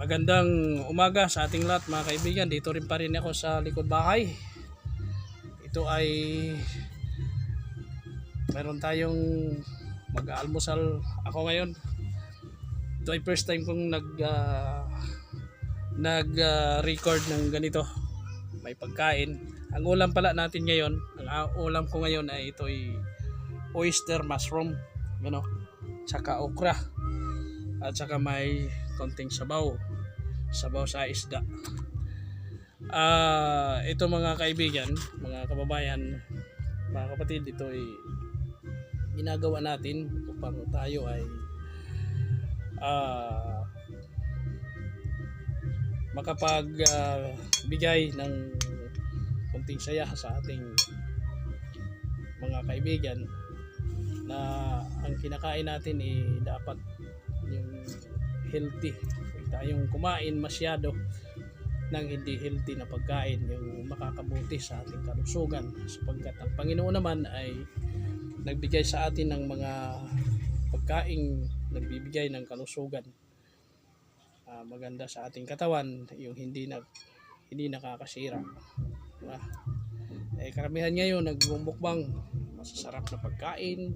Magandang umaga sa ating lahat mga kaibigan. Dito rin pa rin ako sa likod bahay. Ito ay meron tayong mag-aalmusal ako ngayon. Ito ay first time kong record ng ganito. May pagkain. Ang ulam pala natin ngayon, ang ulam ko ngayon ay ito ay oyster mushroom, tsaka okra, at saka may konting sabaw sa isda. Ito mga kaibigan, mga kababayan, mga kapatid, ito ay ginagawa natin upang tayo ay makapagbigay ng konting saya sa ating mga kaibigan, na ang kinakain natin ay dapat yung healthy. Huwag tayong kumain masyado ng hindi healthy na pagkain, yung makakabuti sa ating kalusugan, sapagkat ang Panginoon naman ay nagbigay sa atin ng mga pagkain nagbibigay ng kalusugan, maganda sa ating katawan, yung hindi nakakasira. Karamihan ngayon nagbubukbang masasarap na pagkain.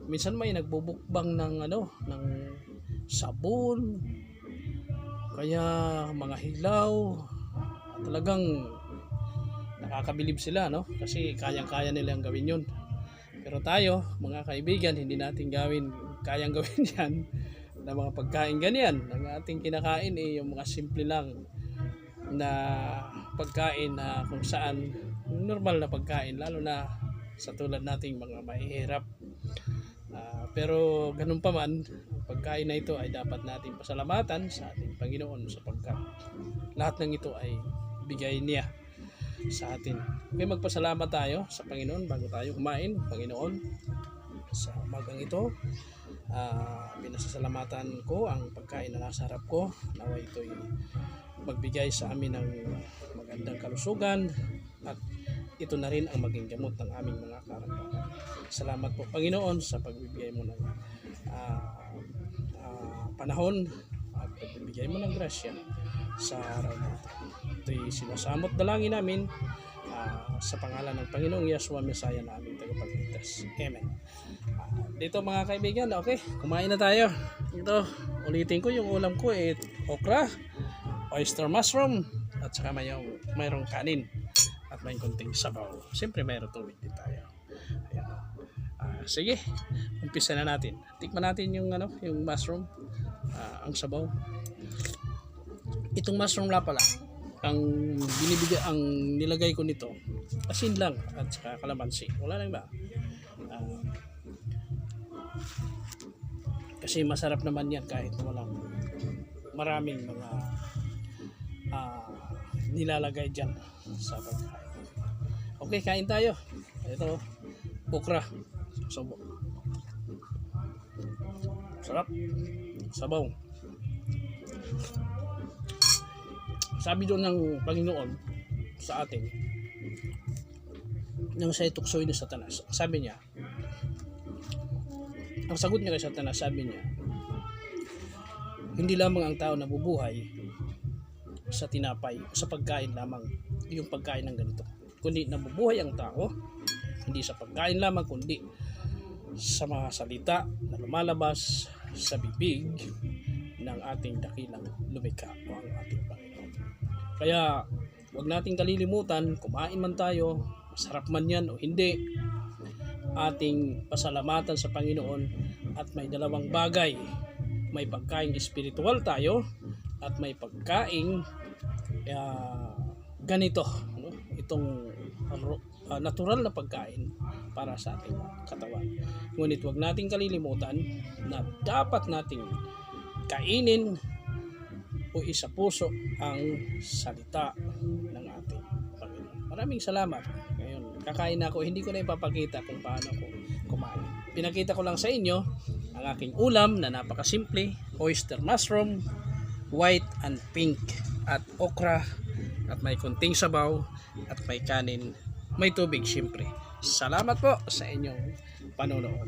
Minsan may nagbubukbang ng sabon, kaya mga hilaw. Talagang nakakabilib sila, kasi kayang-kaya nilang gawin yun. Pero tayo mga kaibigan, hindi natin kayang gawin yan na mga pagkain ganyan. Ang ating kinakain ay yung mga simple lang na pagkain, na kung saan normal na pagkain, lalo na sa tulad nating mga mahihirap. Pero ganun pa man, ang pagkain na ito ay dapat natin pasalamatan sa ating Panginoon, sapagkat lahat ng ito ay bigay niya sa atin. Okay, magpasalamat tayo sa Panginoon bago tayo kumain. Panginoon, sa umagang ito, pinasasalamatan ko ang pagkain na nasa harap ko. Nawa ito'y magbigay sa amin ng magandang kalusugan, at ito na rin ang maging gamot ng aming mga karamdaman. Salamat po Panginoon sa pagbibigay mo ng panahon at pagbibigay mo ng grasya sa araw na ito. Ito'y sinasamot dalangin namin sa pangalan ng Panginoong Yeshua Mesaya na aming tagapagligtas. Amen. Dito mga kaibigan, okay, kumain na tayo. Ito, ulitin ko, yung ulam ko ay okra, oyster mushroom, at saka mayroong kanin at may konting sabaw. Siyempre mayroong tubig din tayo. Ayan. Sige, umpisa na natin. Tikman natin yung mushroom, ang sabaw. Itong mushroom la pala, ang nilagay ko nito, asin lang at saka kalamansi. Wala lang ba? Kasi masarap naman yan kahit walang maraming mga nilalagay dyan sa pagkain. Okay, kain tayo. Ito, okra. Sabaw. Sarap. Sabaw. Sabi doon ng Panginoon sa atin, nang siya ituksoy ni Satanas, sabi niya, ang sagot niya kay Satanas, sabi niya, hindi lamang ang tao nabubuhay sa tinapay, sa pagkain lamang, yung pagkain ng ganito, kundi nabubuhay ang tao hindi sa pagkain lamang, kundi sa mga salita na lumalabas sa bibig ng ating dakilang lumikha, o ang ating Panginoon. Kaya huwag nating kalilimutan, kumain man tayo, masarap man yan o hindi, ating pasalamatan sa Panginoon. At may dalawang bagay, may pagkain espiritual tayo at may pagkain ganito, itong natural na pagkain para sa ating katawan. Ngunit huwag nating kalilimutan na dapat nating kainin o isa puso ang salita ng ating Panginoon. Maraming salamat. Ngayon, kakain ako, hindi ko na ipapakita kung paano ko kumain. Pinakita ko lang sa inyo ang aking ulam na napakasimple, oyster mushroom, white and pink, at okra, at may konting sabaw, at may kanin, may tubig siyempre. Salamat po sa inyong panonood.